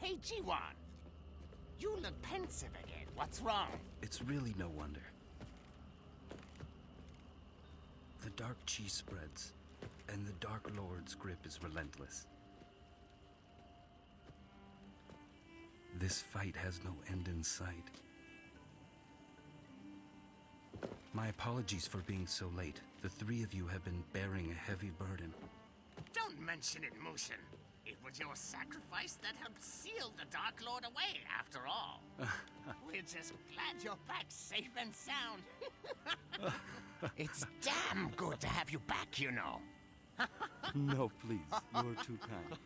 [SPEAKER 7] Hey, Jiwan! You look pensive again. What's wrong?
[SPEAKER 10] It's really no wonder. The Dark Chi spreads, and the Dark Lord's grip is relentless. This fight has no end in sight. My apologies for being so late. The three of you have been bearing a heavy burden.
[SPEAKER 7] Don't mention it, Mushin. It was your sacrifice that helped seal the Dark Lord away, after all. We're just glad you're back safe and sound. It's damn good to have you back, you know.
[SPEAKER 10] No, please. You're too kind.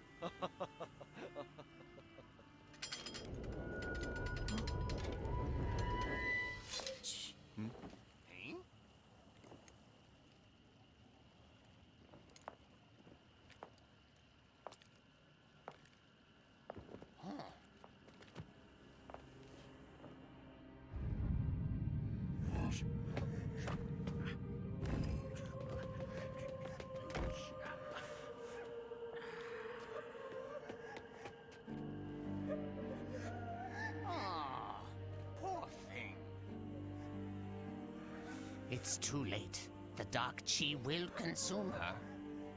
[SPEAKER 16] It's too late. The dark chi will consume her.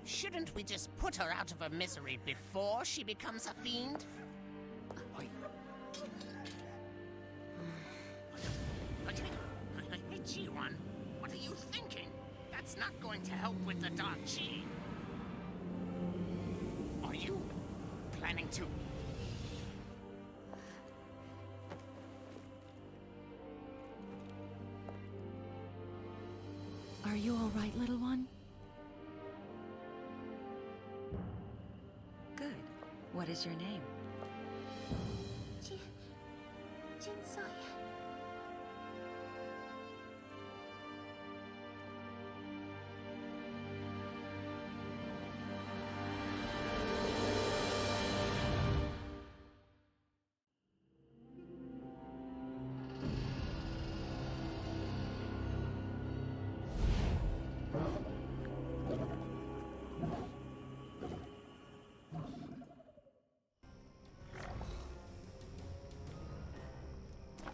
[SPEAKER 16] Shouldn't we just put her out of her misery before she becomes a fiend? Hey, G1, what are you thinking? That's not going to help with the dark chi. Are you planning to?
[SPEAKER 5] Are you all right, little one? Good. What is your name?
[SPEAKER 8] Jinsoyun.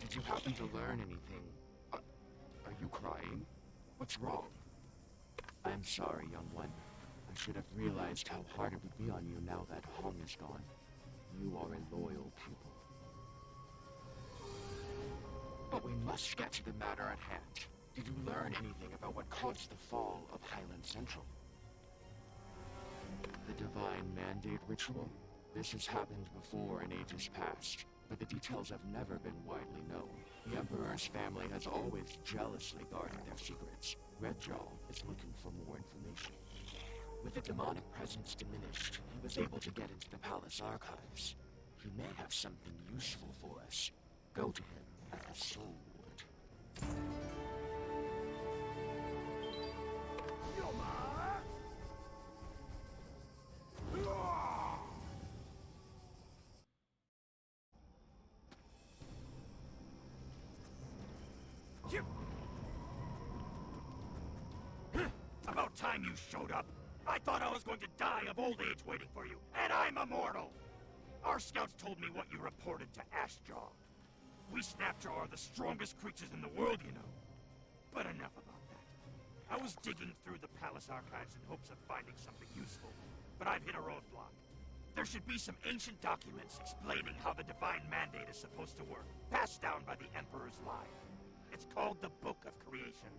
[SPEAKER 12] Did you happen to learn anything? Are you crying? What's wrong? I'm sorry, young one. I should have realized how hard it would be on you now that Hong is gone. You are a loyal pupil. But we must get to the matter at hand. Did you learn anything about what caused the fall of Highland Central? The Divine Mandate Ritual? This has happened before in ages past, but the details have never been widely known. The Emperor's family has always jealously guarded their secrets. Redjaw is looking for more information. With the demonic presence diminished, he was able to get into the palace archives. He may have something useful for us. Go to him at the Soul Wood.
[SPEAKER 15] About time you showed up. I thought I was going to die of old age waiting for you, and I'm immortal. Our scouts told me what you reported to Ashjaw. We Snapjaw are the strongest creatures in the world, you know. But enough about that. I was digging through the palace archives in hopes of finding something useful, but I've hit a roadblock. There should be some ancient documents explaining how the Divine Mandate is supposed to work, passed down by the Emperor's lie. It's called the Book of Creation.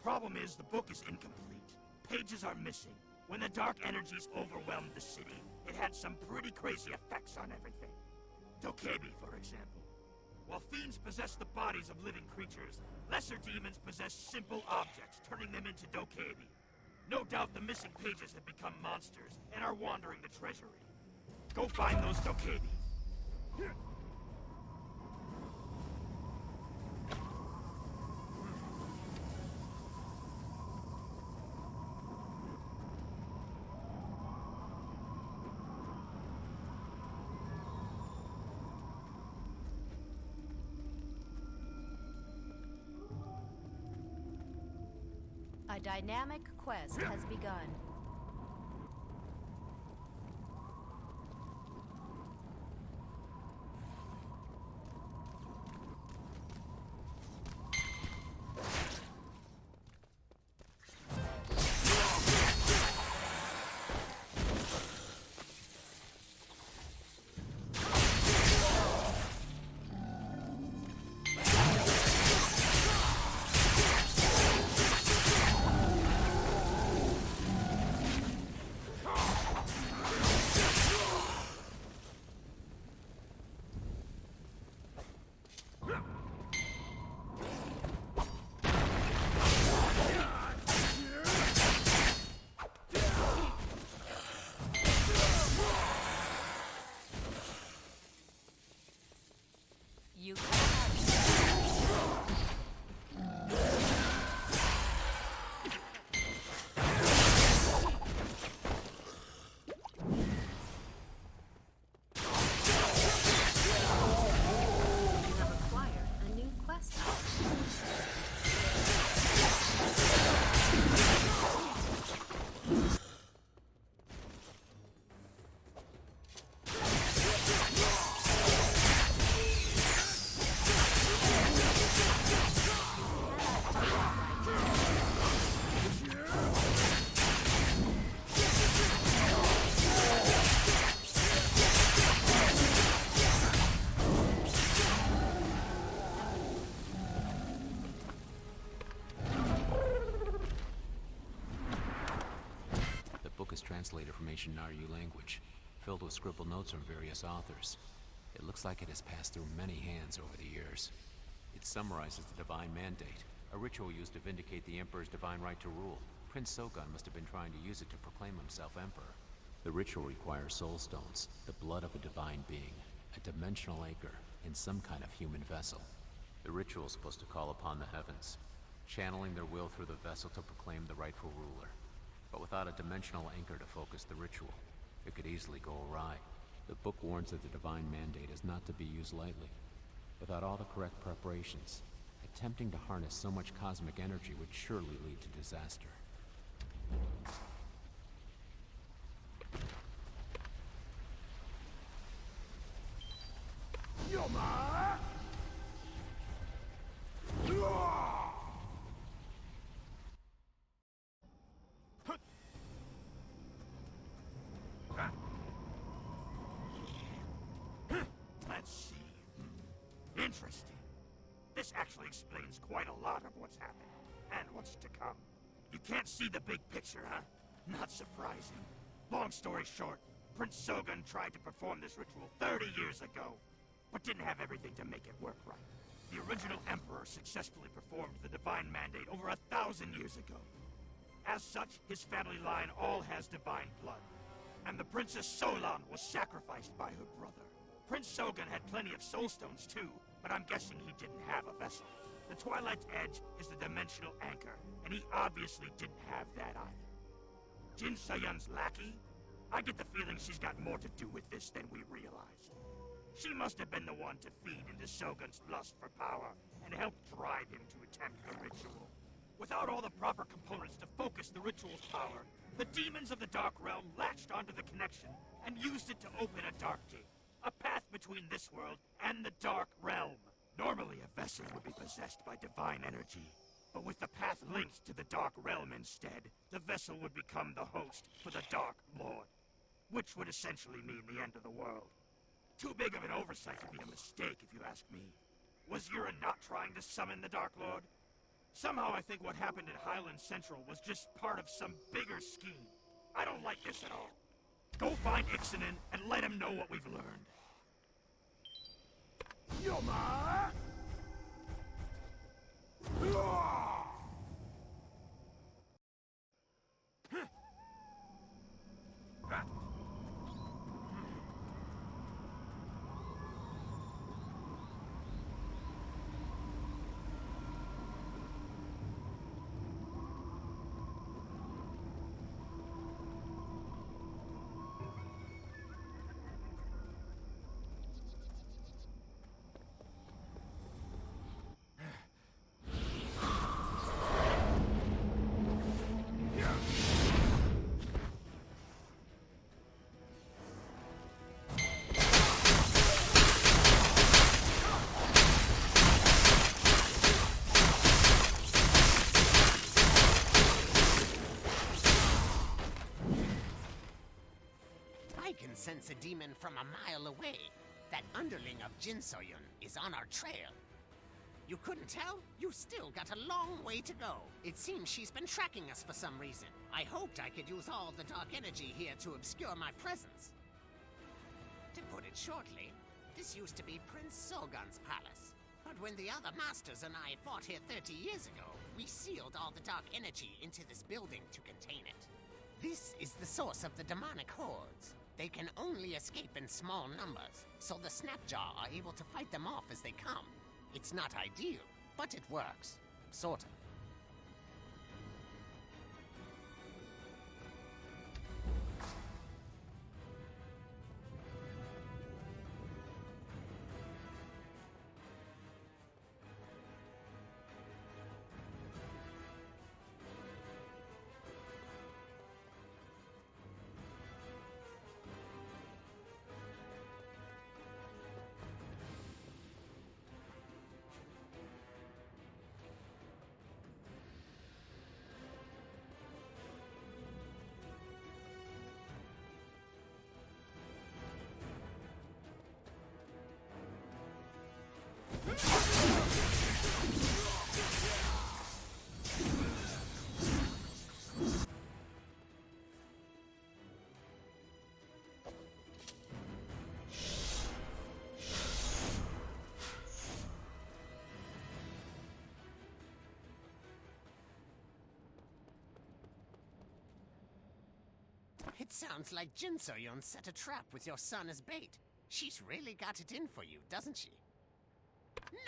[SPEAKER 15] Problem is, the book is incomplete. Pages are missing. When the dark energies overwhelmed the city, it had some pretty crazy effects on everything. Dokebi, for example. While fiends possess the bodies of living creatures, lesser demons possess simple objects, turning them into Dokebi. No doubt the missing pages have become monsters and are wandering the treasury. Go find those Dokebi.
[SPEAKER 9] A dynamic quest has begun.
[SPEAKER 17] ancient Naryu language, filled with scribbled notes from various authors. It looks like it has passed through many hands over the years. It summarizes the divine mandate, a ritual used to vindicate the Emperor's divine right to rule. Prince Sokyun must have been trying to use it to proclaim himself Emperor. The ritual requires soul stones, the blood of a divine being, a dimensional anchor, in some kind of human vessel. The ritual is supposed to call upon the heavens, channeling their will through the vessel to proclaim the rightful ruler. But without a dimensional anchor to focus the ritual, it could easily go awry. The book warns that the divine mandate is not to be used lightly. Without all the correct preparations, attempting to harness so much cosmic energy would surely lead to disaster.
[SPEAKER 15] Let's see. Interesting. This actually explains quite a lot of what's happened, and what's to come. You can't see the big picture, huh? Not surprising. Long story short, Prince Sokyun tried to perform this ritual 30 years ago, but didn't have everything to make it work right. The original Emperor successfully performed the divine mandate over 1,000 years ago. As such, his family line all has divine blood, and the Princess Solan was sacrificed by her brother. Prince Sokyun had plenty of soul stones too, but I'm guessing he didn't have a vessel. The Twilight's Edge is the dimensional anchor, and he obviously didn't have that either. Jinsoyun's lackey? I get the feeling she's got more to do with this than we realized. She must have been the one to feed into Sogun's lust for power and help drive him to attempt the ritual. Without all the proper components to focus the ritual's power, the demons of the Dark Realm latched onto the connection and used it to open a Dark Gate, a path between this world and the Dark Realm. Normally, a vessel would be possessed by divine energy, but with the path linked to the Dark Realm instead, the vessel would become the host for the Dark Lord, which would essentially mean the end of the world. Too big of an oversight to be a mistake, if you ask me. Was Yura not trying to summon the Dark Lord? Somehow I think what happened at Highland Central was just part of some bigger scheme. I don't like this at all. Go find Ixanin and let him know what we've learned. Yoma!
[SPEAKER 16] I can sense a demon from a mile away. That underling of Jinsoyun is on our trail. You couldn't tell? You still got a long way to go. It seems she's been tracking us for some reason. I hoped I could use all the dark energy here to obscure my presence. To put it shortly, this used to be Prince Sogun's palace. But when the other masters and I fought here 30 years ago, we sealed all the dark energy into this building to contain it. This is the source of the demonic hordes. They can only escape in small numbers, so the Snapjaw are able to fight them off as they come. It's not ideal, but it works. Sort of. It sounds like Jinsoyun set a trap with your son as bait. She's really got it in for you, doesn't she?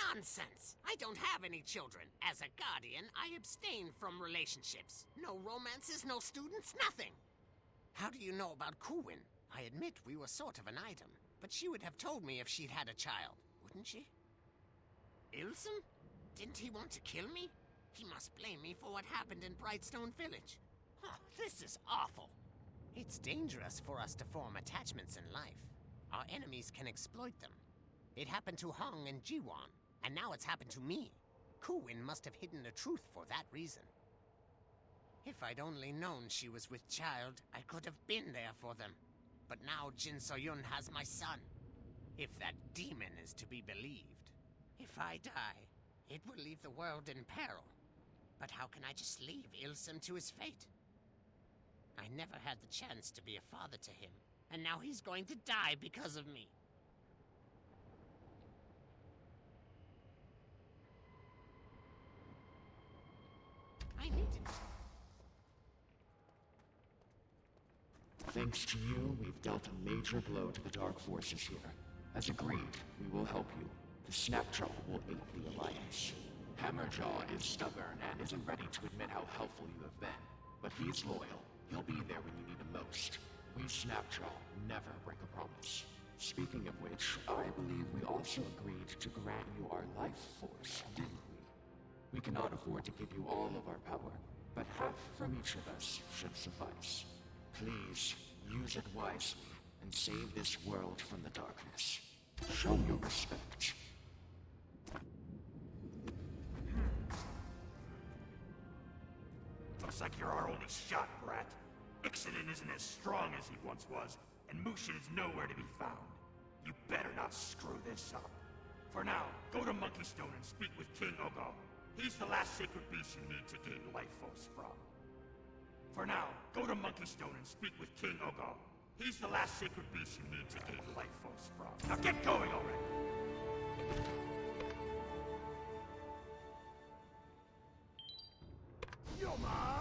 [SPEAKER 16] Nonsense! I don't have any children. As a guardian, I abstain from relationships. No romances, no students, nothing. How do you know about Kuwin? I admit we were sort of an item, but she would have told me if she'd had a child, wouldn't she? Ilsum? Didn't he want to kill me? He must blame me for what happened in Brightstone Village. Huh, this is awful. It's dangerous for us to form attachments in life. Our enemies can exploit them. It happened to Hong and Jiwon, and now it's happened to me. Kuwin must have hidden the truth for that reason. If I'd only known she was with child, I could have been there for them. But now Jinsoyun has my son. If that demon is to be believed. If I die, it will leave the world in peril. But how can I just leave Ilsum to his fate? I never had the chance to be a father to him, and now he's going to die because of me. I need to...
[SPEAKER 12] Thanks to you, we've dealt a major blow to the Dark Forces here. As agreed, we will help you. The Snapjaw will aid the Alliance. Hammerjaw is stubborn and isn't ready to admit how helpful you have been. But he's loyal. He'll be there when you need him most. We Snapjaw never break a promise. Speaking of which, I believe we also agreed to grant you our life force, didn't we? We cannot afford to give you all of our power, but half from each of us should suffice. Please, use it wisely, and save this world from the darkness. Show your respect.
[SPEAKER 15] Looks like you're our only shot, brat. Ixalan isn't as strong as he once was, and Mushin is nowhere to be found. You better not screw this up. For now, go to Monkey Stone and speak with King Ogo. He's the last sacred beast you need to gain life force from. For now, go to Monkey Stone and speak with King Ogo. He's the last sacred beast you need to gain life force from. Now get going already!
[SPEAKER 11] You're mine!